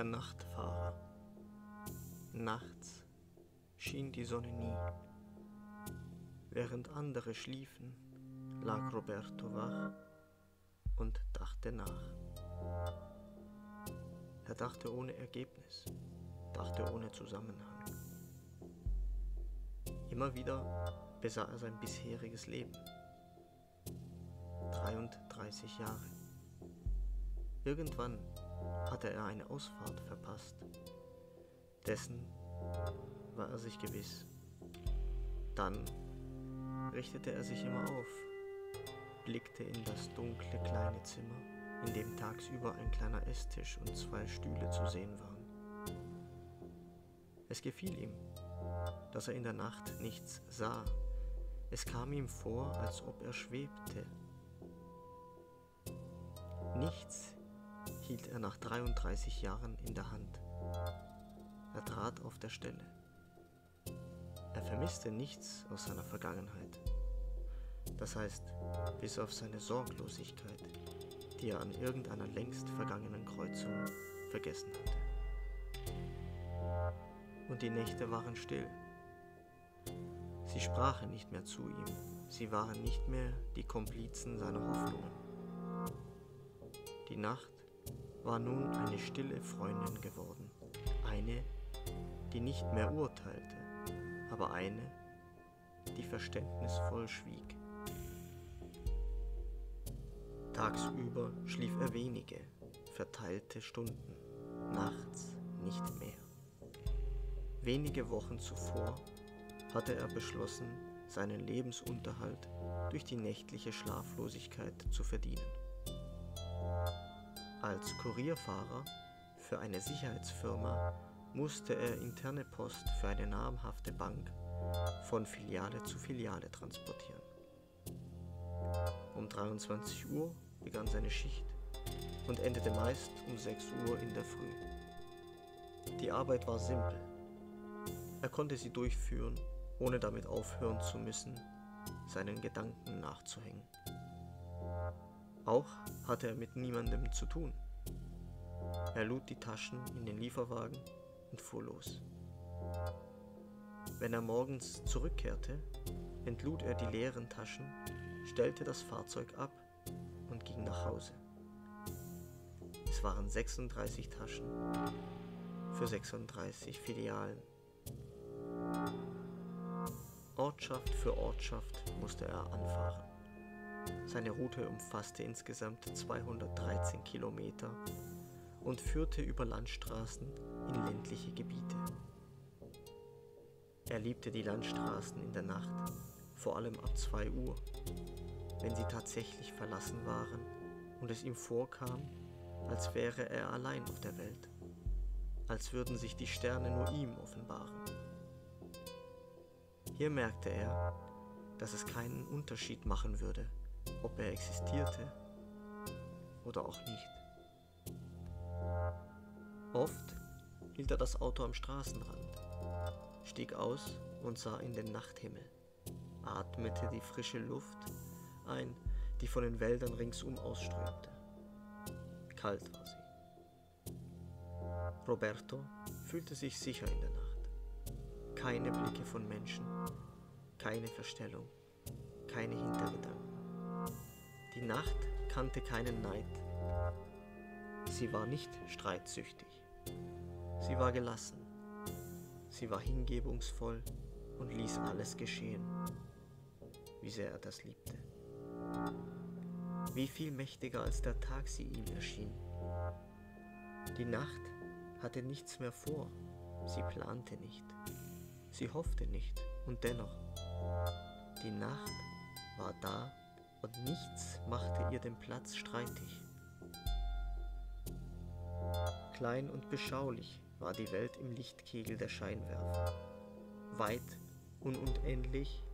Der Nachtfahrer. Nachts schien die Sonne nie. Während andere schliefen, lag Roberto wach und dachte nach. Er dachte ohne Ergebnis, dachte ohne Zusammenhang. Immer wieder besah er sein bisheriges Leben. 33 Jahre. Irgendwann hatte er eine Ausfahrt verpasst. Dessen war er sich gewiss. Dann richtete er sich immer auf, blickte in das dunkle kleine Zimmer, in dem tagsüber ein kleiner Esstisch und 2 Stühle zu sehen waren. Es gefiel ihm, dass er in der Nacht nichts sah. Es kam ihm vor, als ob er schwebte. Nichts hielt er nach 33 Jahren in der Hand. Er trat auf der Stelle. Er vermisste nichts aus seiner Vergangenheit. Das heißt, bis auf seine Sorglosigkeit, die er an irgendeiner längst vergangenen Kreuzung vergessen hatte. Und die Nächte waren still. Sie sprachen nicht mehr zu ihm. Sie waren nicht mehr die Komplizen seiner Hoffnungen. Die Nacht war nun eine stille Freundin geworden. Eine, die nicht mehr urteilte, aber eine, die verständnisvoll schwieg. Tagsüber schlief er wenige, verteilte Stunden, nachts nicht mehr. Wenige Wochen zuvor hatte er beschlossen, seinen Lebensunterhalt durch die nächtliche Schlaflosigkeit zu verdienen. Als Kurierfahrer für eine Sicherheitsfirma musste er interne Post für eine namhafte Bank von Filiale zu Filiale transportieren. Um 23 Uhr begann seine Schicht und endete meist um 6 Uhr in der Früh. Die Arbeit war simpel. Er konnte sie durchführen, ohne damit aufhören zu müssen, seinen Gedanken nachzuhängen. Auch hatte er mit niemandem zu tun. Er lud die Taschen in den Lieferwagen und fuhr los. Wenn er morgens zurückkehrte, entlud er die leeren Taschen, stellte das Fahrzeug ab und ging nach Hause. Es waren 36 Taschen für 36 Filialen. Ortschaft für Ortschaft musste er anfahren. Seine Route umfasste insgesamt 213 Kilometer und führte über Landstraßen in ländliche Gebiete. Er liebte die Landstraßen in der Nacht, vor allem ab 2 Uhr, wenn sie tatsächlich verlassen waren und es ihm vorkam, als wäre er allein auf der Welt, als würden sich die Sterne nur ihm offenbaren. Hier merkte er, dass es keinen Unterschied machen würde, ob er existierte oder auch nicht. Oft hielt er das Auto am Straßenrand, stieg aus und sah in den Nachthimmel, atmete die frische Luft ein, die von den Wäldern ringsum ausströmte. Kalt war sie. Roberto fühlte sich sicher in der Nacht. Keine Blicke von Menschen, keine Verstellung, keine Hintergedanken. Die Nacht kannte keinen Neid. Sie war nicht streitsüchtig. Sie war gelassen. Sie war hingebungsvoll und ließ alles geschehen, wie sehr er das liebte. Wie viel mächtiger als der Tag sie ihm erschien. Die Nacht hatte nichts mehr vor. Sie plante nicht. Sie hoffte nicht. Und dennoch, die Nacht war da und nichts machte ihr den Platz streitig. Klein und beschaulich war die Welt im Lichtkegel der Scheinwerfer, weit und unendlich,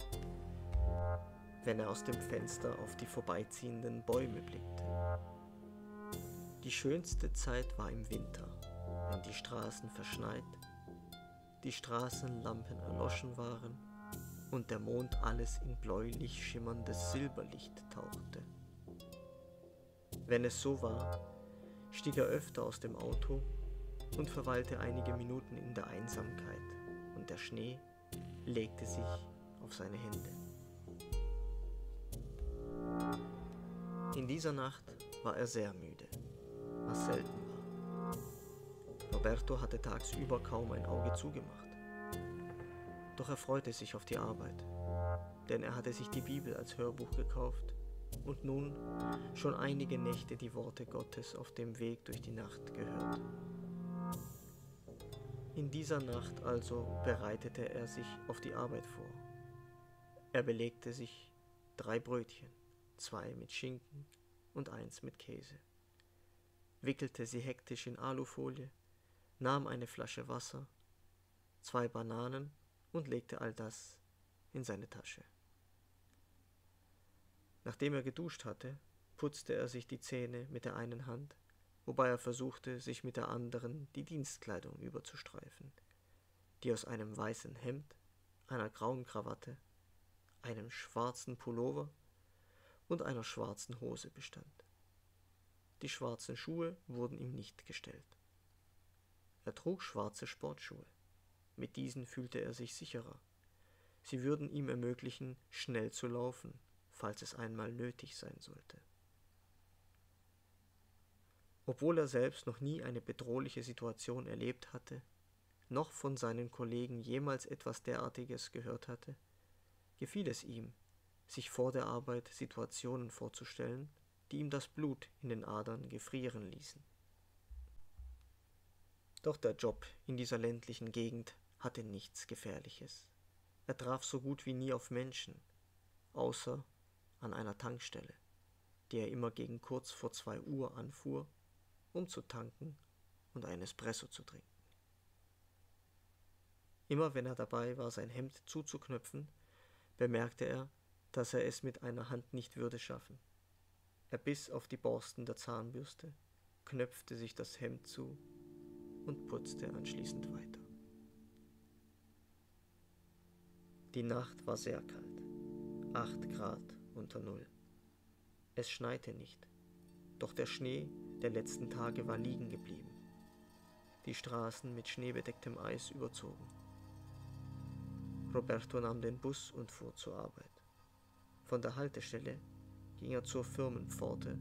wenn er aus dem Fenster auf die vorbeiziehenden Bäume blickte. Die schönste Zeit war im Winter, wenn die Straßen verschneit, die Straßenlampen erloschen waren und der Mond alles in bläulich schimmerndes Silberlicht tauchte. Wenn es so war, stieg er öfter aus dem Auto und verweilte einige Minuten in der Einsamkeit, und der Schnee legte sich auf seine Hände. In dieser Nacht war er sehr müde, was selten war. Roberto hatte tagsüber kaum ein Auge zugemacht. Doch er freute sich auf die Arbeit, denn er hatte sich die Bibel als Hörbuch gekauft und nun schon einige Nächte die Worte Gottes auf dem Weg durch die Nacht gehört. In dieser Nacht also bereitete er sich auf die Arbeit vor. Er belegte sich 3 Brötchen, 2 mit Schinken und 1 mit Käse, wickelte sie hektisch in Alufolie, nahm eine Flasche Wasser, 2 Bananen und legte all das in seine Tasche. Nachdem er geduscht hatte, putzte er sich die Zähne mit der einen Hand, wobei er versuchte, sich mit der anderen die Dienstkleidung überzustreifen, die aus einem weißen Hemd, einer grauen Krawatte, einem schwarzen Pullover und einer schwarzen Hose bestand. Die schwarzen Schuhe wurden ihm nicht gestellt. Er trug schwarze Sportschuhe. Mit diesen fühlte er sich sicherer. Sie würden ihm ermöglichen, schnell zu laufen, falls es einmal nötig sein sollte. Obwohl er selbst noch nie eine bedrohliche Situation erlebt hatte, noch von seinen Kollegen jemals etwas derartiges gehört hatte, gefiel es ihm, sich vor der Arbeit Situationen vorzustellen, die ihm das Blut in den Adern gefrieren ließen. Doch der Job in dieser ländlichen Gegend hatte nichts Gefährliches. Er traf so gut wie nie auf Menschen, außer an einer Tankstelle, die er immer gegen kurz vor 2 Uhr anfuhr, um zu tanken und einen Espresso zu trinken. Immer wenn er dabei war, sein Hemd zuzuknöpfen, bemerkte er, dass er es mit einer Hand nicht würde schaffen. Er biss auf die Borsten der Zahnbürste, knöpfte sich das Hemd zu und putzte anschließend weiter. Die Nacht war sehr kalt, 8 Grad unter Null. Es schneite nicht, doch der Schnee der letzten Tage war liegen geblieben, die Straßen mit schneebedecktem Eis überzogen. Roberto nahm den Bus und fuhr zur Arbeit. Von der Haltestelle ging er zur Firmenpforte,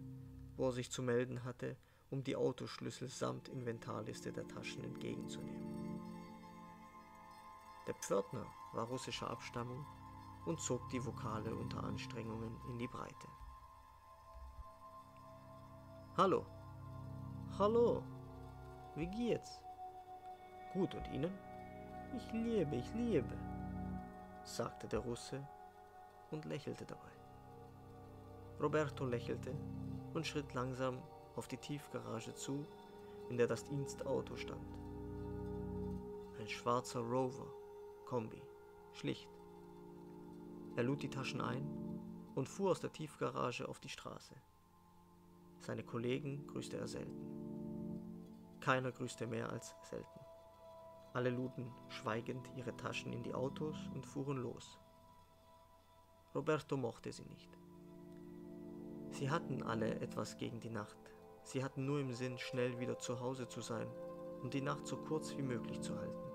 wo er sich zu melden hatte, um die Autoschlüssel samt Inventarliste der Taschen entgegenzunehmen. Der Pförtner war russischer Abstammung und zog die Vokale unter Anstrengungen in die Breite. »Hallo, hallo, wie geht's?« »Gut, und Ihnen?« ich liebe«, sagte der Russe und lächelte dabei. Roberto lächelte und schritt langsam auf die Tiefgarage zu, in der das Dienstauto stand. Ein schwarzer Rover, Kombi, schlicht. Er lud die Taschen ein und fuhr aus der Tiefgarage auf die Straße. Seine Kollegen grüßte er selten. Keiner grüßte mehr als selten. Alle luden schweigend ihre Taschen in die Autos und fuhren los. Roberto mochte sie nicht. Sie hatten alle etwas gegen die Nacht. Sie hatten nur im Sinn, schnell wieder zu Hause zu sein und die Nacht so kurz wie möglich zu halten.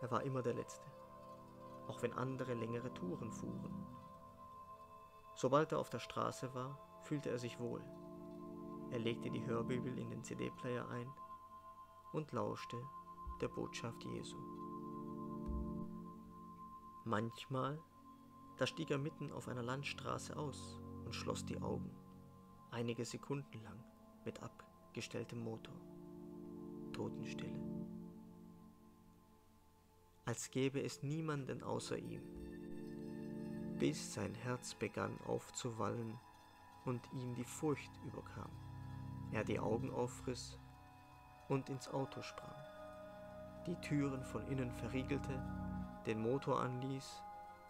Er war immer der Letzte, auch wenn andere längere Touren fuhren. Sobald er auf der Straße war, fühlte er sich wohl. Er legte die Hörbibel in den CD-Player ein und lauschte der Botschaft Jesu. Manchmal, da stieg er mitten auf einer Landstraße aus und schloss die Augen, einige Sekunden lang mit abgestelltem Motor. Totenstille. Als gäbe es niemanden außer ihm, bis sein Herz begann aufzuwallen und ihm die Furcht überkam. Er die Augen aufriss und ins Auto sprang, die Türen von innen verriegelte, den Motor anließ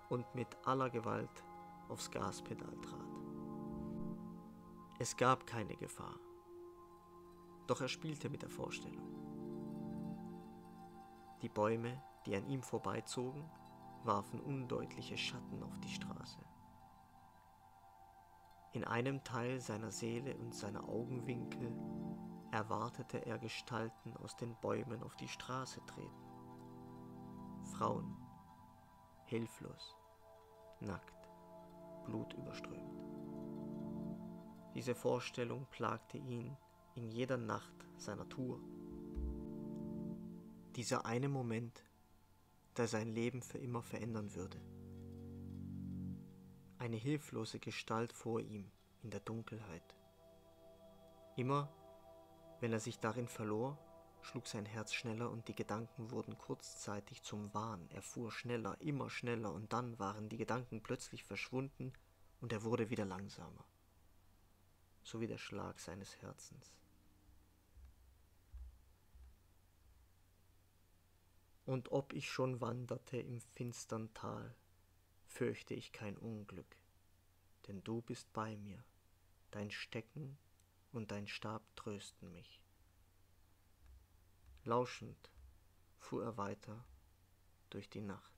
und mit aller Gewalt aufs Gaspedal trat. Es gab keine Gefahr, doch er spielte mit der Vorstellung. Die Bäume, die an ihm vorbeizogen, warfen undeutliche Schatten auf die Straße. In einem Teil seiner Seele und seiner Augenwinkel erwartete er Gestalten aus den Bäumen auf die Straße treten. Frauen, hilflos, nackt, blutüberströmt. Diese Vorstellung plagte ihn in jeder Nacht seiner Tour. Dieser eine Moment, der sein Leben für immer verändern würde. Eine hilflose Gestalt vor ihm in der Dunkelheit. Immer, wenn er sich darin verlor, schlug sein Herz schneller und die Gedanken wurden kurzzeitig zum Wahn. Er fuhr schneller, immer schneller und dann waren die Gedanken plötzlich verschwunden und er wurde wieder langsamer. So wie der Schlag seines Herzens. Und ob ich schon wanderte im finstern Tal, fürchte ich kein Unglück, denn du bist bei mir, dein Stecken und dein Stab trösten mich. Lauschend fuhr er weiter durch die Nacht.